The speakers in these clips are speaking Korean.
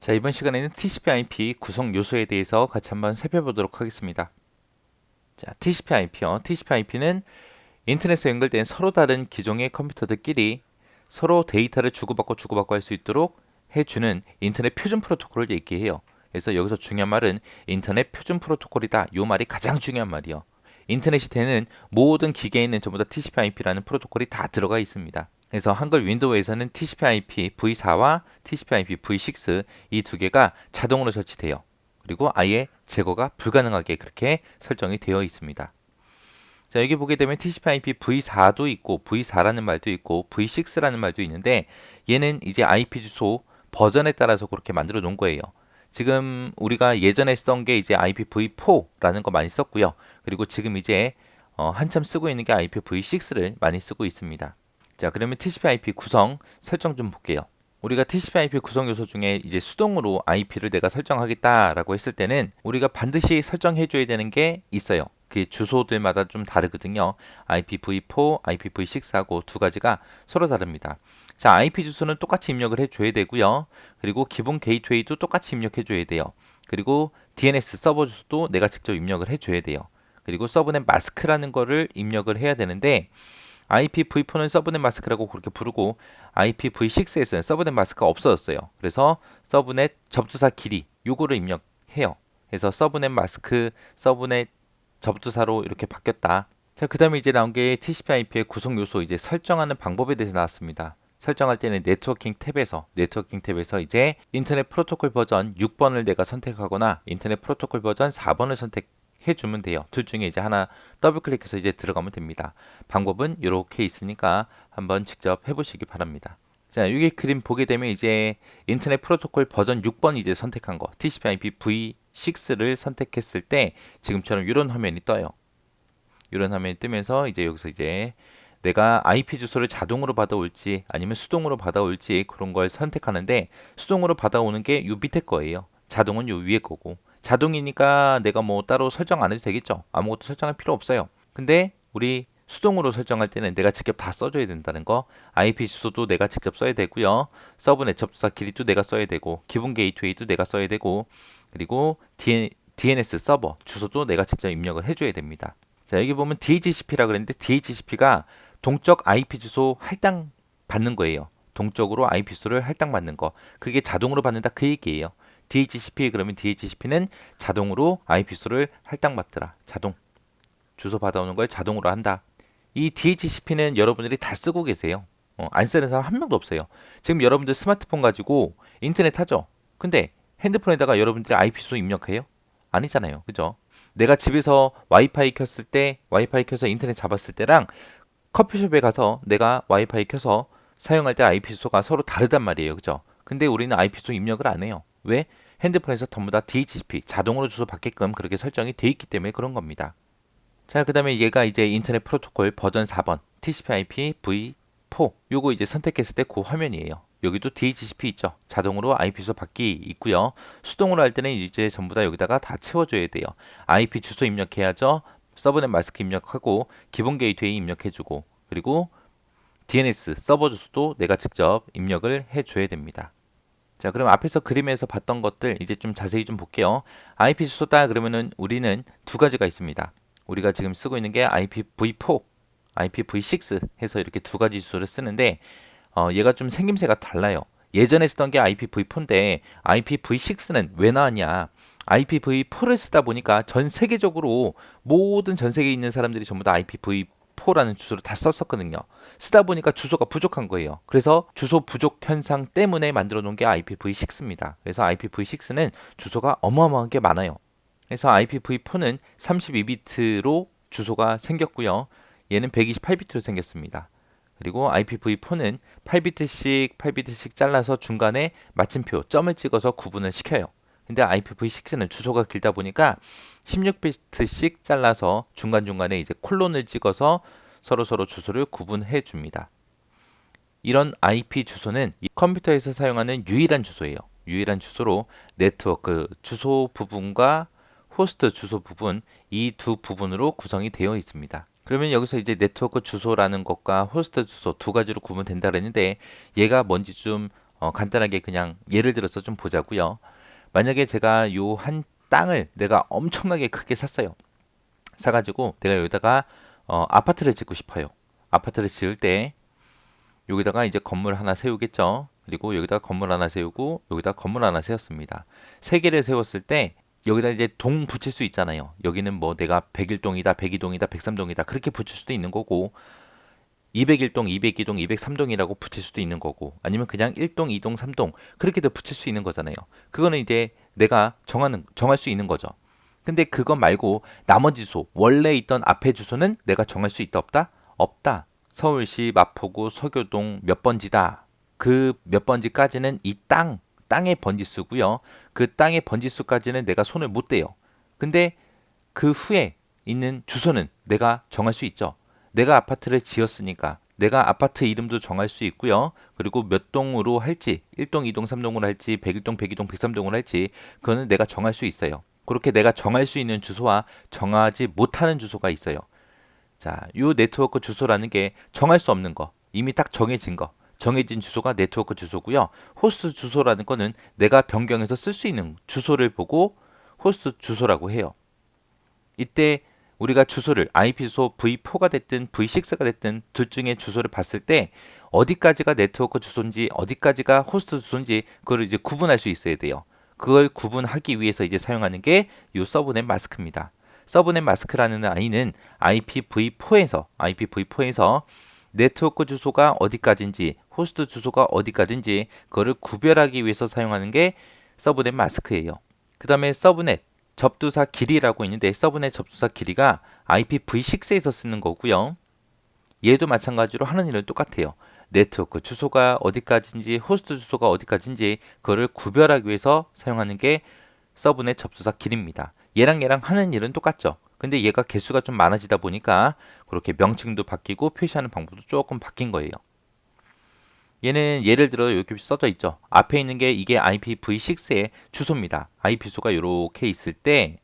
자, 이번 시간에는 TCP/IP 구성 요소에 대해서 같이 한번 살펴보도록 하겠습니다. 자, TCP/IP요. TCP/IP는 인터넷에 연결된 서로 다른 기종의 컴퓨터들끼리 서로 데이터를 주고받고 할 수 있도록 해주는 인터넷 표준 프로토콜을 얘기해요. 그래서 여기서 중요한 말은 인터넷 표준 프로토콜이다. 이 말이 가장 중요한 말이요. 인터넷이 되는 모든 기계에 있는 전부 다 TCP/IP라는 프로토콜이 다 들어가 있습니다. 그래서 한글 윈도우에서는 TCP/IP v4와 TCP/IP v6 이 두 개가 자동으로 설치돼요. 그리고 아예 제거가 불가능하게 그렇게 설정이 되어 있습니다. 자, 여기 보게 되면 TCP/IP v4도 있고 v4라는 말도 있고 v6라는 말도 있는데 얘는 이제 IP 주소 버전에 따라서 그렇게 만들어 놓은 거예요. 지금 우리가 예전에 쓰던 게 이제 IPv4라는 거 많이 썼고요. 그리고 지금 이제 한참 쓰고 있는 게 IPv6를 많이 쓰고 있습니다. 자, 그러면 TCP/IP 구성 설정 좀 볼게요. 우리가 TCP/IP 구성 요소 중에 이제 수동으로 IP를 내가 설정하겠다라고 했을 때는 우리가 반드시 설정해 줘야 되는 게 있어요. 그 주소들마다 좀 다르거든요. IPv4, IPv6하고 두 가지가 서로 다릅니다. 자, IP 주소는 똑같이 입력을 해줘야 되고요. 그리고 기본 게이트웨이도 똑같이 입력해 줘야 돼요. 그리고 DNS 서버 주소도 내가 직접 입력을 해줘야 돼요. 그리고 서브넷 마스크라는 거를 입력을 해야 되는데 IPv4는 서브넷 마스크라고 그렇게 부르고 IPv6에서는 서브넷 마스크가 없어졌어요. 그래서 서브넷 접두사 길이 요거를 입력해요. 그래서 서브넷 마스크, 서브넷 접두사로 이렇게 바뀌었다. 자, 그 다음에 이제 나온 게 TCP/IP의 구성 요소 이제 설정하는 방법에 대해서 나왔습니다. 설정할 때는 네트워킹 탭에서 이제 인터넷 프로토콜 버전 6번을 내가 선택하거나 인터넷 프로토콜 버전 4번을 선택해 주면 돼요. 둘 중에 이제 하나 더블 클릭해서 이제 들어가면 됩니다. 방법은 이렇게 있으니까 한번 직접 해보시기 바랍니다. 자, 여기 그림 보게 되면 이제 인터넷 프로토콜 버전 6번 이제 선택한 거 TCP/IP v6를 선택했을 때 지금처럼 이런 화면이 떠요. 이런 화면이 뜨면서 이제 여기서 이제 내가 IP 주소를 자동으로 받아올지 아니면 수동으로 받아올지 그런 걸 선택하는데 수동으로 받아오는 게 요 밑에 거예요. 자동은 요 위에 거고 자동이니까 내가 뭐 따로 설정 안 해도 되겠죠. 아무것도 설정할 필요 없어요. 근데 우리 수동으로 설정할 때는 내가 직접 다 써줘야 된다는 거. IP 주소도 내가 직접 써야 되고요. 서브넷 접수사 길이도 내가 써야 되고 기본 게이트웨이도 내가 써야 되고 그리고 DNS 서버 주소도 내가 직접 입력을 해줘야 됩니다. 자, 여기 보면 DHCP라 그랬는데 DHCP가 동적 IP 주소 할당 받는 거예요. 동적으로 IP 주소를 할당 받는 거. 그게 자동으로 받는다 그 얘기예요. DHCP 그러면 DHCP는 자동으로 IP 주소를 할당 받더라. 자동. 주소 받아오는 걸 자동으로 한다. 이 DHCP는 여러분들이 다 쓰고 계세요. 안 쓰는 사람 한 명도 없어요. 지금 여러분들 스마트폰 가지고 인터넷 하죠. 근데 핸드폰에다가 여러분들이 IP 주소 입력해요? 아니잖아요. 그죠? 내가 집에서 와이파이 켰을 때, 와이파이 켜서 인터넷 잡았을 때랑 커피숍에 가서 내가 와이파이 켜서 사용할 때 IP 주소가 서로 다르단 말이에요. 그죠? 근데 우리는 IP 주소 입력을 안 해요. 왜? 핸드폰에서 전부 다 DHCP, 자동으로 주소 받게끔 그렇게 설정이 돼 있기 때문에 그런 겁니다. 자, 그 다음에 얘가 이제 인터넷 프로토콜 버전 4번 TCP/IP v4 요거 이제 선택했을 때 그 화면이에요. 여기도 DHCP 있죠. 자동으로 IP 주소 받기 있고요. 수동으로 할 때는 이제 전부 다 여기다가 다 채워줘야 돼요. IP 주소 입력해야죠. 서브넷 마스크 입력하고 기본 게이트웨이 입력해주고 그리고 DNS 서버 주소도 내가 직접 입력을 해줘야 됩니다. 자, 그럼 앞에서 그림에서 봤던 것들 이제 좀 자세히 좀 볼게요. IP 주소다 그러면은 우리는 두 가지가 있습니다. 우리가 지금 쓰고 있는 게 IPv4, IPv6 해서 이렇게 두 가지 주소를 쓰는데 얘가 좀 생김새가 달라요. 예전에 쓰던 게 IPv4인데 IPv6는 왜 나왔냐? IPv4를 쓰다 보니까 전 세계적으로 모든 전 세계에 있는 사람들이 전부 다 IPv4라는 주소를 다 썼었거든요. 쓰다 보니까 주소가 부족한 거예요. 그래서 주소 부족 현상 때문에 만들어 놓은 게 IPv6입니다. 그래서 IPv6는 주소가 어마어마하게 많아요. 그래서 IPv4는 32비트로 주소가 생겼고요. 얘는 128비트로 생겼습니다. 그리고 IPv4는 8비트씩 잘라서 중간에 마침표, 점을 찍어서 구분을 시켜요. 근데 IPv6는 주소가 길다 보니까 16비트씩 잘라서 중간중간에 이제 콜론을 찍어서 서로서로 주소를 구분해 줍니다. 이런 IP 주소는 이 컴퓨터에서 사용하는 유일한 주소예요. 유일한 주소로 네트워크 주소 부분과 호스트 주소 부분 이 두 부분으로 구성이 되어 있습니다. 그러면 여기서 이제 네트워크 주소라는 것과 호스트 주소 두 가지로 구분된다 그랬는데 얘가 뭔지 좀 간단하게 그냥 예를 들어서 좀 보자고요. 만약에 제가 요 한 땅을 내가 엄청나게 크게 샀어요. 사가지고 내가 여기다가 아파트를 짓고 싶어요. 아파트를 지을 때 여기다가 이제 건물 하나 세우겠죠. 그리고 여기다가 건물 하나 세우고 여기다 건물 하나 세웠습니다. 세 개를 세웠을 때 여기다 이제 동 붙일 수 있잖아요. 여기는 뭐 내가 101동이다, 102동이다, 103동이다 그렇게 붙일 수도 있는 거고 201동, 202동, 203동이라고 붙일 수도 있는 거고 아니면 그냥 1동, 2동, 3동 그렇게도 붙일 수 있는 거잖아요. 그거는 이제 내가 정할 수 있는 거죠. 근데 그거 말고 나머지 주소, 원래 있던 앞에 주소는 내가 정할 수 있다 없다? 없다. 서울시 마포구 서교동 몇 번지다. 그 몇 번지까지는 이 땅의 번지수고요. 그 땅의 번지수까지는 내가 손을 못 대요. 근데 그 후에 있는 주소는 내가 정할 수 있죠. 내가 아파트를 지었으니까 내가 아파트 이름도 정할 수 있고요. 그리고 몇 동으로 할지 1동, 2동, 3동으로 할지 101동, 102동, 103동으로 할지 그거는 내가 정할 수 있어요. 그렇게 내가 정할 수 있는 주소와 정하지 못하는 주소가 있어요. 자, 요 네트워크 주소라는 게 정할 수 없는 거, 이미 딱 정해진 거, 정해진 주소가 네트워크 주소고요. 호스트 주소라는 거는 내가 변경해서 쓸 수 있는 주소를 보고 호스트 주소라고 해요. 이때 우리가 주소를 IP 주소 V4가 됐든 V6가 됐든 둘 중에 주소를 봤을 때 어디까지가 네트워크 주소인지 어디까지가 호스트 주소인지 그걸 이제 구분할 수 있어야 돼요. 그걸 구분하기 위해서 이제 사용하는 게 이 서브넷 마스크입니다. 서브넷 마스크라는 아이는 IPv4에서 네트워크 주소가 어디까지인지 호스트 주소가 어디까지인지 그거를 구별하기 위해서 사용하는 게 서브넷 마스크예요. 그 다음에 서브넷 접두사 길이라고 있는데 서브넷 접두사 길이가 IPv6에서 쓰는 거고요. 얘도 마찬가지로 하는 일은 똑같아요. 네트워크 주소가 어디까지인지 호스트 주소가 어디까지인지 그거를 구별하기 위해서 사용하는 게 서브넷 접수사 길입니다. 얘랑 하는 일은 똑같죠. 근데 얘가 개수가 좀 많아지다 보니까 그렇게 명칭도 바뀌고 표시하는 방법도 조금 바뀐 거예요. 얘는 예를 들어 여기 써져 있죠. 앞에 있는 게 이게 IPv6의 주소입니다. IP소가 이렇게 있을 때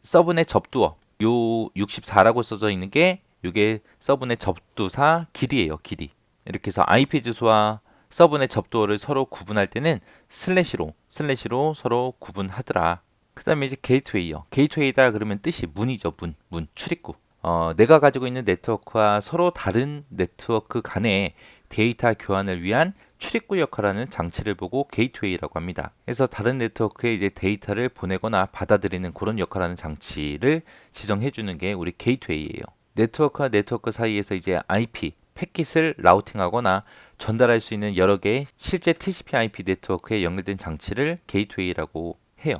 서브넷 접두어 요 64라고 써져 있는 게 이게 서브넷 접두사 길이에요. 길이. 이렇게 해서 IP 주소와 서브넷 접두어를 서로 구분할 때는 슬래시로 서로 구분하더라. 그 다음에 이제 게이트웨이요. 게이트웨이다 그러면 뜻이 문이죠. 문, 출입구. 내가 가지고 있는 네트워크와 서로 다른 네트워크 간의 데이터 교환을 위한 출입구 역할하는 장치를 보고 게이트웨이라고 합니다. 그래서 다른 네트워크에 이제 데이터를 보내거나 받아들이는 그런 역할하는 장치를 지정해 주는 게 우리 게이트웨이예요. 네트워크와 네트워크 사이에서 이제 IP, 패킷을 라우팅하거나 전달할 수 있는 여러 개의 실제 TCP/IP 네트워크에 연결된 장치를 게이트웨이라고 해요.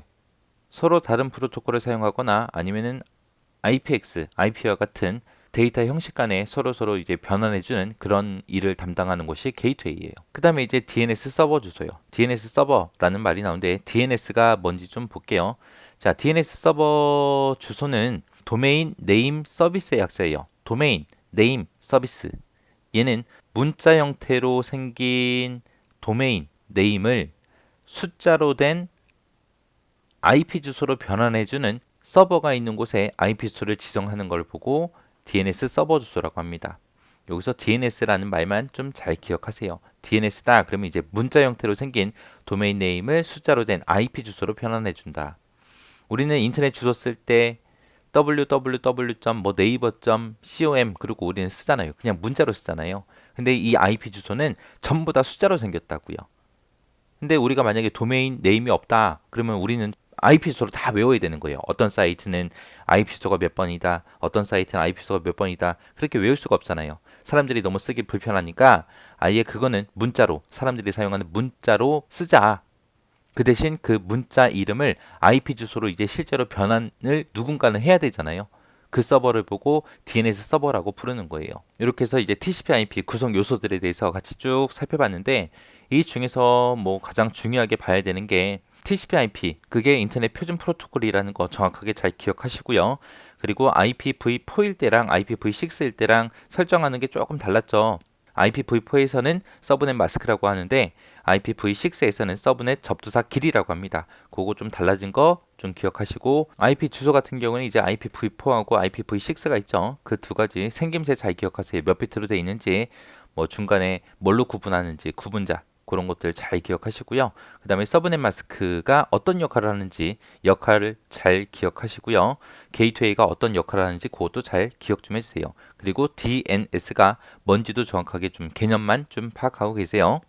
서로 다른 프로토콜을 사용하거나 아니면은 IPX, IP와 같은 데이터 형식 간에 서로 이제 변환해주는 그런 일을 담당하는 것이 게이트웨이예요. 그 다음에 이제 DNS 서버 주소요. DNS 서버라는 말이 나오는데 DNS가 뭔지 좀 볼게요. 자, DNS 서버 주소는 도메인 네임 서비스의 약자예요. 도메인 네임 서비스. 얘는 문자 형태로 생긴 도메인 네임을 숫자로 된 IP 주소로 변환해주는 서버가 있는 곳에 IP 주소를 지정하는 걸 보고 DNS 서버 주소라고 합니다. 여기서 DNS라는 말만 좀 잘 기억하세요. DNS다 그러면 이제 문자 형태로 생긴 도메인 네임을 숫자로 된 IP 주소로 변환해준다. 우리는 인터넷 주소 쓸 때 www.naver.com 그리고 우리는 쓰잖아요. 그냥 문자로 쓰잖아요. 근데 이 IP 주소는 전부 다 숫자로 생겼다고요. 근데 우리가 만약에 도메인 네임이 없다 그러면 우리는 IP 주소를 다 외워야 되는 거예요. 어떤 사이트는 IP 주소가 몇 번이다. 어떤 사이트는 IP 주소가 몇 번이다. 그렇게 외울 수가 없잖아요. 사람들이 너무 쓰기 불편하니까 아예 그거는 문자로 사람들이 사용하는 문자로 쓰자. 그 대신 그 문자 이름을 IP 주소로 이제 실제로 변환을 누군가는 해야 되잖아요. 그 서버를 보고 DNS 서버라고 부르는 거예요. 이렇게 해서 이제 TCP/IP 구성 요소들에 대해서 같이 쭉 살펴봤는데 이 중에서 뭐 가장 중요하게 봐야 되는 게 TCP/IP 그게 인터넷 표준 프로토콜이라는 거 정확하게 잘 기억하시고요. 그리고 IPv4일 때랑 IPv6일 때랑 설정하는 게 조금 달랐죠. IPv4에서는 서브넷 마스크라고 하는데 IPv6에서는 서브넷 접두사 길이라고 합니다. 그거 좀 달라진 거 좀 기억하시고 IP 주소 같은 경우는 이제 IPv4하고 IPv6가 있죠. 그 두 가지 생김새 잘 기억하세요. 몇 비트로 돼 있는지 뭐 중간에 뭘로 구분하는지 구분자 그런 것들 잘 기억하시고요. 그 다음에 서브넷 마스크가 어떤 역할을 하는지 역할을 잘 기억하시고요. 게이트웨이가 어떤 역할을 하는지 그것도 잘 기억 좀 해주세요. 그리고 DNS가 뭔지도 정확하게 좀 개념만 좀 파악하고 계세요.